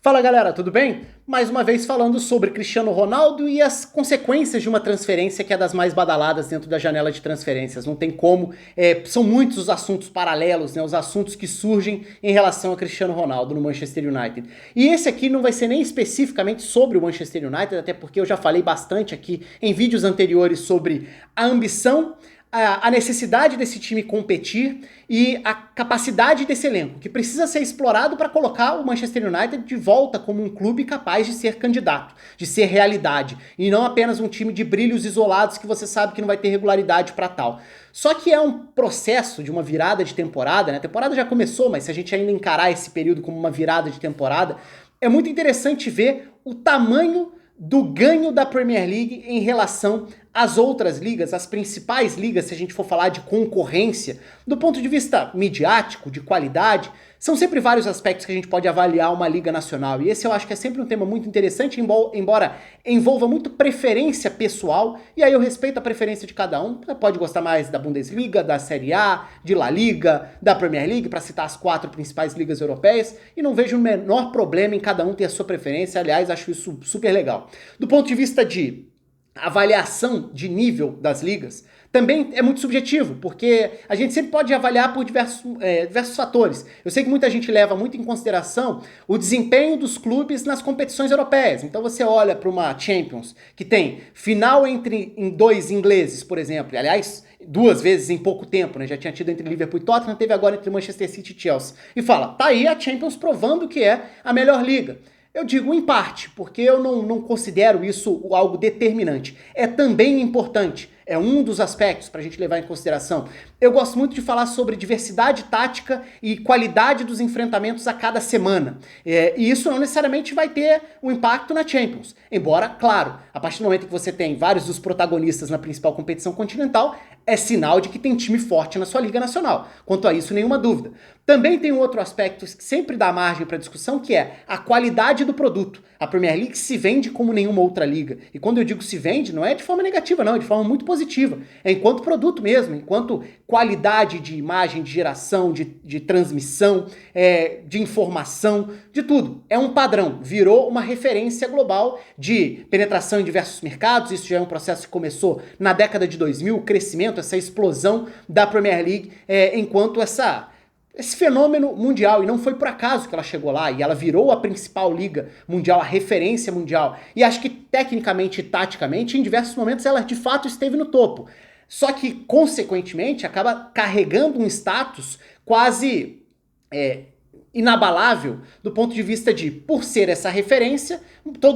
Fala galera, tudo bem? Mais uma vez falando sobre Cristiano Ronaldo e as consequências de uma transferência que é das mais badaladas dentro da janela de transferências. Não tem como, são muitos os assuntos paralelos, né, os assuntos que surgem em relação a Cristiano Ronaldo no Manchester United. E esse aqui não vai ser nem especificamente sobre o Manchester United, até porque eu já falei bastante aqui em vídeos anteriores sobre a ambição, a necessidade desse time competir e a capacidade desse elenco, que precisa ser explorado para colocar o Manchester United de volta como um clube capaz de ser candidato, de ser realidade, e não apenas um time de brilhos isolados que você sabe que não vai ter regularidade para tal. Só que é um processo de uma virada de temporada, né? A temporada já começou, mas se a gente ainda encarar esse período como uma virada de temporada, é muito interessante ver o tamanho do ganho da Premier League em relação às outras ligas, as principais ligas, se a gente for falar de concorrência, do ponto de vista midiático, de qualidade, são sempre vários aspectos que a gente pode avaliar uma liga nacional, e esse eu acho que é sempre um tema muito interessante, embora envolva muito preferência pessoal, e aí eu respeito a preferência de cada um. Você pode gostar mais da Bundesliga, da Série A, de La Liga, da Premier League, para citar as 4 principais ligas europeias, e não vejo o menor problema em cada um ter a sua preferência. Aliás, acho isso super legal. Do ponto de vista de avaliação de nível das ligas, também é muito subjetivo, porque a gente sempre pode avaliar por diversos fatores. Eu sei que muita gente leva muito em consideração o desempenho dos clubes nas competições europeias. Então você olha para uma Champions, que tem final em 2 ingleses, por exemplo, e, aliás, 2 vezes em pouco tempo, né? Já tinha tido entre Liverpool e Tottenham, teve agora entre Manchester City e Chelsea. E fala, tá aí a Champions provando que é a melhor liga. Eu digo em parte, porque eu não considero isso algo determinante. É também importante, é um dos aspectos para a gente levar em consideração. Eu gosto muito de falar sobre diversidade tática e qualidade dos enfrentamentos a cada semana. E isso não necessariamente vai ter um impacto na Champions. Embora, claro, a partir do momento que você tem vários dos protagonistas na principal competição continental, é sinal de que tem time forte na sua Liga Nacional. Quanto a isso, nenhuma dúvida. Também tem um outro aspecto que sempre dá margem para discussão, que é a qualidade do produto. A Premier League se vende como nenhuma outra liga. E quando eu digo se vende, não é de forma negativa, não, é de forma muito positiva. É enquanto produto mesmo, enquanto qualidade de imagem, de geração, de transmissão, de informação, de tudo. É um padrão, virou uma referência global de penetração em diversos mercados. Isso já é um processo que começou na década de 2000, o crescimento, essa explosão da Premier League, enquanto esse fenômeno mundial, e não foi por acaso que ela chegou lá, e ela virou a principal liga mundial, a referência mundial, e acho que tecnicamente e taticamente, em diversos momentos ela de fato esteve no topo, só que consequentemente acaba carregando um status quase inabalável do ponto de vista de, por ser essa referência,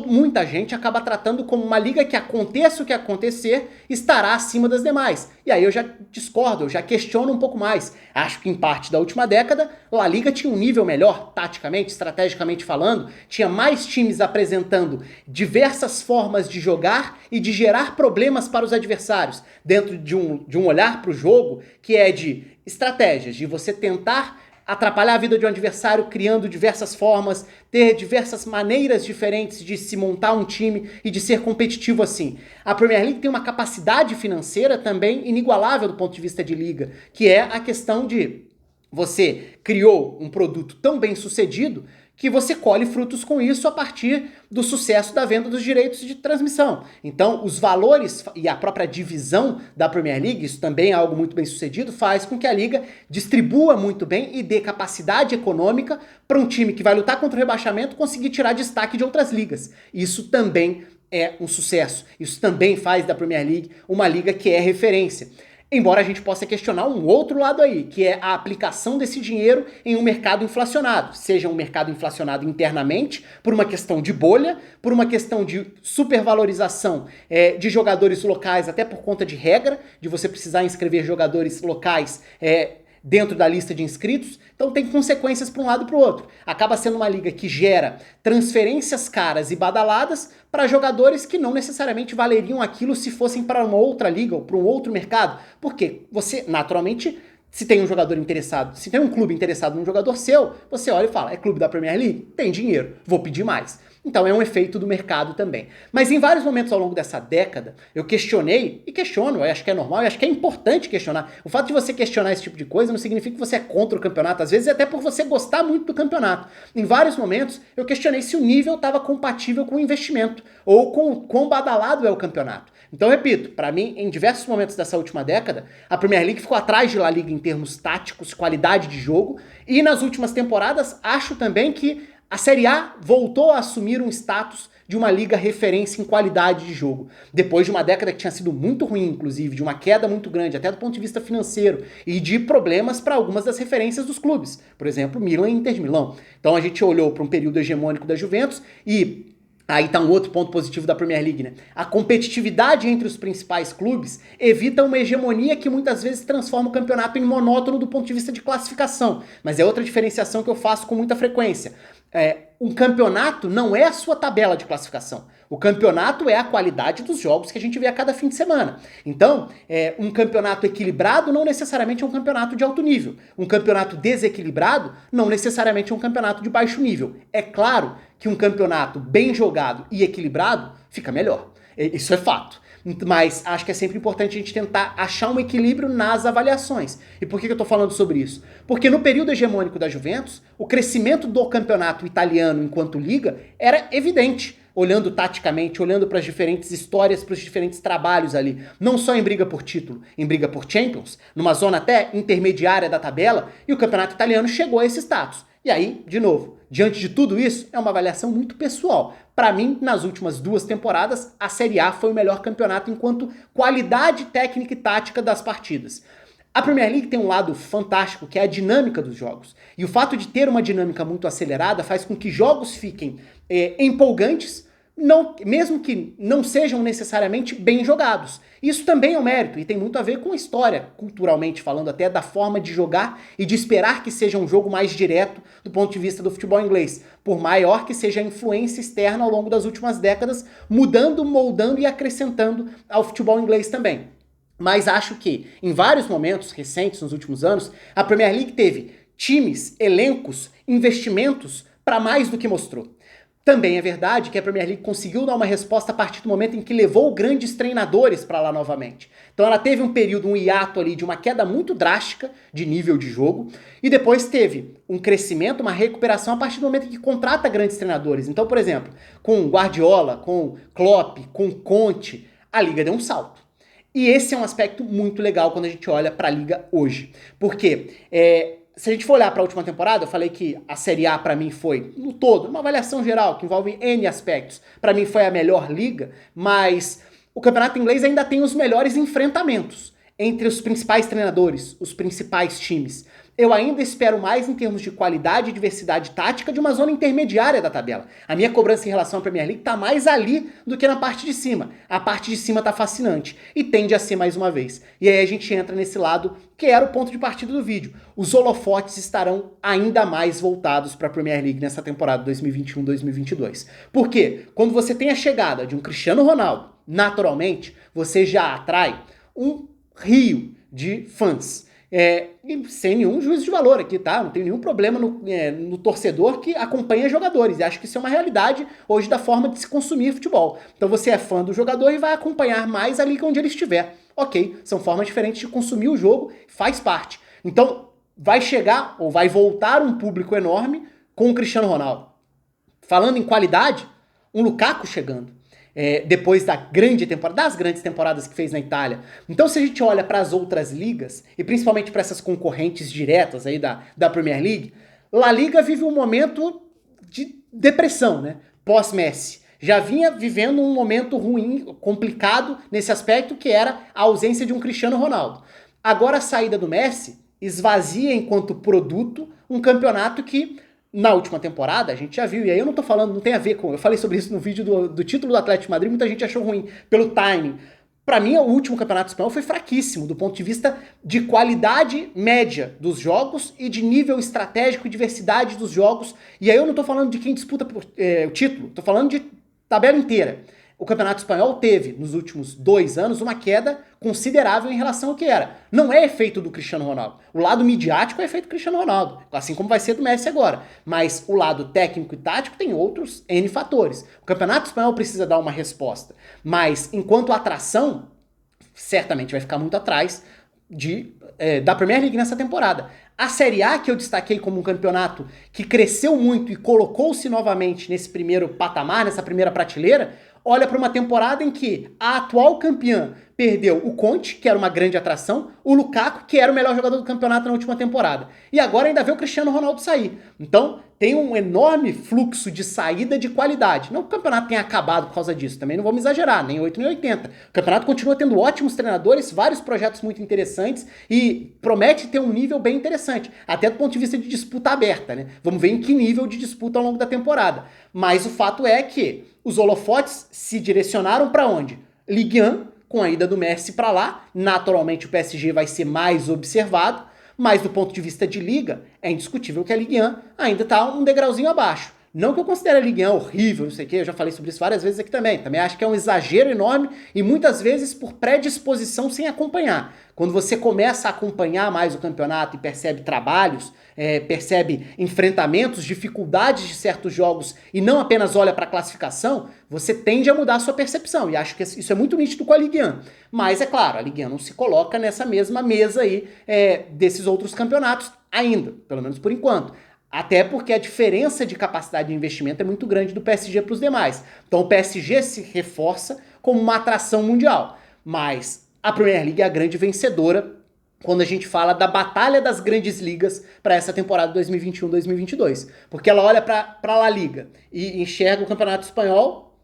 muita gente acaba tratando como uma liga que, aconteça o que acontecer, estará acima das demais. E aí eu já discordo, eu já questiono um pouco mais. Acho que em parte da última década, La Liga tinha um nível melhor, taticamente, estrategicamente falando, tinha mais times apresentando diversas formas de jogar e de gerar problemas para os adversários, dentro de um olhar para o jogo que é de estratégias, de você tentar atrapalhar a vida de um adversário criando diversas formas, ter diversas maneiras diferentes de se montar um time e de ser competitivo assim. A Premier League tem uma capacidade financeira também inigualável do ponto de vista de liga, que é a questão de você criou um produto tão bem sucedido que você colhe frutos com isso a partir do sucesso da venda dos direitos de transmissão. Então, os valores e a própria divisão da Premier League, isso também é algo muito bem sucedido, faz com que a liga distribua muito bem e dê capacidade econômica para um time que vai lutar contra o rebaixamento conseguir tirar destaque de outras ligas. Isso também é um sucesso. Isso também faz da Premier League uma liga que é referência. Embora a gente possa questionar um outro lado aí, que é a aplicação desse dinheiro em um mercado inflacionado. Seja um mercado inflacionado internamente, por uma questão de bolha, por uma questão de supervalorização de jogadores locais, até por conta de regra, de você precisar inscrever jogadores locais dentro da lista de inscritos, então tem consequências para um lado e para o outro. Acaba sendo uma liga que gera transferências caras e badaladas para jogadores que não necessariamente valeriam aquilo se fossem para uma outra liga ou para um outro mercado, porque você, naturalmente, se tem um jogador interessado, se tem um clube interessado num jogador seu, você olha e fala, é clube da Premier League? Tem dinheiro, vou pedir mais. Então é um efeito do mercado também. Mas em vários momentos ao longo dessa década, eu questionei, e questiono, eu acho que é normal, eu acho que é importante questionar. O fato de você questionar esse tipo de coisa não significa que você é contra o campeonato, às vezes é até por você gostar muito do campeonato. Em vários momentos, eu questionei se o nível estava compatível com o investimento, ou com o quão badalado é o campeonato. Então, repito, para mim, em diversos momentos dessa última década, a Premier League ficou atrás de La Liga em termos táticos, qualidade de jogo, e nas últimas temporadas, acho também que a Série A voltou a assumir um status de uma liga referência em qualidade de jogo. Depois de uma década que tinha sido muito ruim, inclusive, de uma queda muito grande, até do ponto de vista financeiro, e de problemas para algumas das referências dos clubes. Por exemplo, Milan e Inter de Milão. Então a gente olhou para um período hegemônico da Juventus e aí tá um outro ponto positivo da Premier League, né? A competitividade entre os principais clubes evita uma hegemonia que muitas vezes transforma o campeonato em monótono do ponto de vista de classificação. Mas é outra diferenciação que eu faço com muita frequência. Um campeonato não é a sua tabela de classificação. O campeonato é a qualidade dos jogos que a gente vê a cada fim de semana. Então, um campeonato equilibrado não necessariamente é um campeonato de alto nível. Um campeonato desequilibrado não necessariamente é um campeonato de baixo nível. É claro que um campeonato bem jogado e equilibrado fica melhor. Isso é fato. Mas acho que é sempre importante a gente tentar achar um equilíbrio nas avaliações. E por que eu tô falando sobre isso? Porque no período hegemônico da Juventus, o crescimento do campeonato italiano enquanto liga era evidente. Olhando taticamente, olhando para as diferentes histórias, para os diferentes trabalhos ali. Não só em briga por título, em briga por Champions, numa zona até intermediária da tabela, e o campeonato italiano chegou a esse status. E aí, de novo, diante de tudo isso, é uma avaliação muito pessoal. Para mim, nas últimas 2 temporadas, a Série A foi o melhor campeonato enquanto qualidade técnica e tática das partidas. A Premier League tem um lado fantástico, que é a dinâmica dos jogos. E o fato de ter uma dinâmica muito acelerada faz com que jogos fiquem empolgantes, mesmo que não sejam necessariamente bem jogados. Isso também é um mérito e tem muito a ver com a história, culturalmente falando, até da forma de jogar e de esperar que seja um jogo mais direto do ponto de vista do futebol inglês, por maior que seja a influência externa ao longo das últimas décadas, mudando, moldando e acrescentando ao futebol inglês também. Mas acho que, em vários momentos recentes, nos últimos anos, a Premier League teve times, elencos, investimentos para mais do que mostrou. Também é verdade que a Premier League conseguiu dar uma resposta a partir do momento em que levou grandes treinadores para lá novamente. Então ela teve um período, um hiato ali de uma queda muito drástica de nível de jogo e depois teve um crescimento, uma recuperação a partir do momento em que contrata grandes treinadores. Então, por exemplo, com Guardiola, com Klopp, com Conte, a Liga deu um salto. E esse é um aspecto muito legal quando a gente olha para a Liga hoje. Porque se a gente for olhar para a última temporada, eu falei que a Série A para mim foi, no todo, uma avaliação geral que envolve N aspectos. Para mim foi a melhor liga, mas o campeonato inglês ainda tem os melhores enfrentamentos entre os principais treinadores, os principais times. Eu ainda espero mais em termos de qualidade e diversidade tática de uma zona intermediária da tabela. A minha cobrança em relação à Premier League está mais ali do que na parte de cima. A parte de cima está fascinante e tende a ser mais uma vez. E aí a gente entra nesse lado que era o ponto de partida do vídeo. Os holofotes estarão ainda mais voltados para a Premier League nessa temporada 2021-2022. Por quê? Quando você tem a chegada de um Cristiano Ronaldo, naturalmente, você já atrai um rio de fãs. E sem nenhum juízo de valor aqui, tá? Não tem nenhum problema no torcedor que acompanha jogadores. E acho que isso é uma realidade hoje da forma de se consumir futebol. Então você é fã do jogador e vai acompanhar mais ali onde ele estiver. Ok, são formas diferentes de consumir o jogo, faz parte. Então vai chegar ou vai voltar um público enorme com o Cristiano Ronaldo. Falando em qualidade, um Lukaku chegando. Depois das grandes temporadas que fez na Itália. Então, se a gente olha para as outras ligas, e principalmente para essas concorrentes diretas aí da Premier League, La Liga vive um momento de depressão, né? Pós-Messi. Já vinha vivendo um momento ruim, complicado nesse aspecto, que era a ausência de um Cristiano Ronaldo. Agora a saída do Messi esvazia enquanto produto um campeonato que na última temporada, a gente já viu, e aí eu não tô falando, não tem a ver com... Eu falei sobre isso no vídeo do título do Atlético de Madrid, muita gente achou ruim pelo timing. Pra mim, o último campeonato espanhol foi fraquíssimo, do ponto de vista de qualidade média dos jogos e de nível estratégico e diversidade dos jogos. E aí eu não tô falando de quem disputa o título, tô falando de tabela inteira. o Campeonato Espanhol teve, nos últimos 2 anos, uma queda considerável em relação ao que era. Não é efeito do Cristiano Ronaldo. O lado midiático é efeito do Cristiano Ronaldo, assim como vai ser do Messi agora. Mas o lado técnico e tático tem outros N fatores. O Campeonato Espanhol precisa dar uma resposta. Mas, enquanto atração, certamente vai ficar muito atrás da Premier League nessa temporada. A Série A, que eu destaquei como um campeonato que cresceu muito e colocou-se novamente nesse primeiro patamar, nessa primeira prateleira, olha para uma temporada em que a atual campeã perdeu o Conte, que era uma grande atração, o Lukaku, que era o melhor jogador do campeonato na última temporada. E agora ainda vê o Cristiano Ronaldo sair. Então, tem um enorme fluxo de saída de qualidade. Não que o campeonato tenha acabado por causa disso, também não vamos exagerar, nem 8 nem 80. O campeonato continua tendo ótimos treinadores, vários projetos muito interessantes e promete ter um nível bem interessante, até do ponto de vista de disputa aberta, né? Vamos ver em que nível de disputa ao longo da temporada. Mas o fato é que os holofotes se direcionaram para onde? Ligue 1, com a ida do Messi para lá, naturalmente o PSG vai ser mais observado, mas do ponto de vista de liga, é indiscutível que a Ligue 1 ainda está um degrauzinho abaixo. Não que eu considere a Ligue 1 horrível, não sei o que, eu já falei sobre isso várias vezes aqui também. Também acho que é um exagero enorme e muitas vezes por predisposição sem acompanhar. Quando você começa a acompanhar mais o campeonato e percebe trabalhos, percebe enfrentamentos, dificuldades de certos jogos e não apenas olha para a classificação, você tende a mudar a sua percepção. E acho que isso é muito nítido com a Ligue 1. Mas é claro, a Ligue 1 não se coloca nessa mesma mesa aí desses outros campeonatos ainda, pelo menos por enquanto. Até porque a diferença de capacidade de investimento é muito grande do PSG para os demais. Então o PSG se reforça como uma atração mundial. Mas a Premier League é a grande vencedora quando a gente fala da batalha das grandes ligas para essa temporada 2021-2022. Porque ela olha para a La Liga e enxerga o campeonato espanhol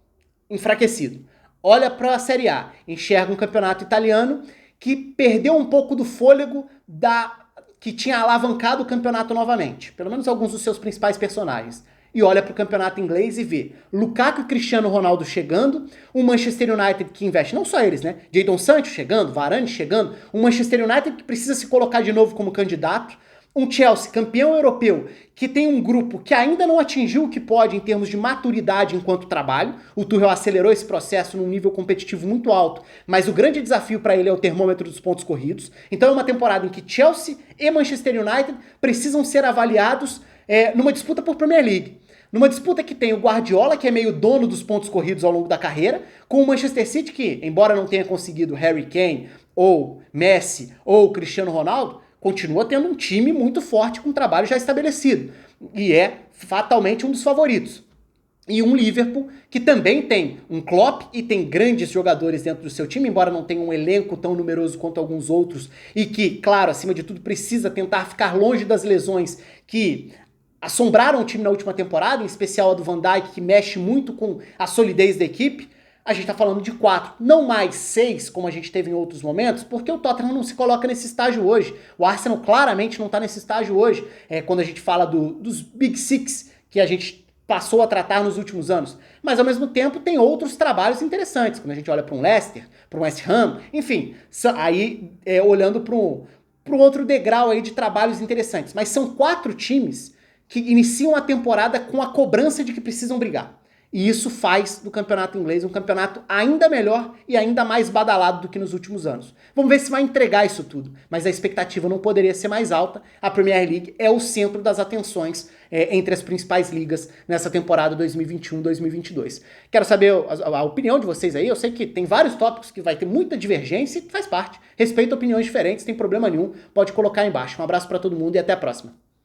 enfraquecido. Olha para a Série A, enxerga um campeonato italiano que perdeu um pouco do fôlego que tinha alavancado o campeonato novamente, pelo menos alguns dos seus principais personagens. E olha para o campeonato inglês e vê Lukaku e Cristiano Ronaldo chegando, um Manchester United que investe, não só eles, né? Jadon Sancho chegando, Varane chegando, um Manchester United que precisa se colocar de novo como candidato, um Chelsea campeão europeu que tem um grupo que ainda não atingiu o que pode em termos de maturidade enquanto trabalho. O Tuchel acelerou esse processo num nível competitivo muito alto, mas o grande desafio para ele é o termômetro dos pontos corridos. Então é uma temporada em que Chelsea e Manchester United precisam ser avaliados numa disputa por Premier League. Numa disputa que tem o Guardiola, que é meio dono dos pontos corridos ao longo da carreira, com o Manchester City, que, embora não tenha conseguido Harry Kane, ou Messi, ou Cristiano Ronaldo, continua tendo um time muito forte com um trabalho já estabelecido. E é fatalmente um dos favoritos. E um Liverpool que também tem um Klopp e tem grandes jogadores dentro do seu time, embora não tenha um elenco tão numeroso quanto alguns outros, e que, claro, acima de tudo, precisa tentar ficar longe das lesões que assombraram o time na última temporada, em especial a do Van Dijk, que mexe muito com a solidez da equipe. A gente tá falando de 4, não mais 6, como a gente teve em outros momentos, porque o Tottenham não se coloca nesse estágio hoje. O Arsenal claramente não tá nesse estágio hoje, quando a gente fala dos Big Six, que a gente passou a tratar nos últimos anos. Mas, ao mesmo tempo, tem outros trabalhos interessantes, quando a gente olha para um Leicester, para um West Ham, enfim, aí olhando para um outro degrau aí de trabalhos interessantes. Mas são 4 times que iniciam a temporada com a cobrança de que precisam brigar. E isso faz do campeonato inglês um campeonato ainda melhor e ainda mais badalado do que nos últimos anos. Vamos ver se vai entregar isso tudo, mas a expectativa não poderia ser mais alta. A Premier League é o centro das atenções entre as principais ligas nessa temporada 2021-2022. Quero saber a opinião de vocês aí. Eu sei que tem vários tópicos que vai ter muita divergência e faz parte. Respeito opiniões diferentes, sem problema nenhum. Pode colocar aí embaixo. Um abraço para todo mundo e até a próxima.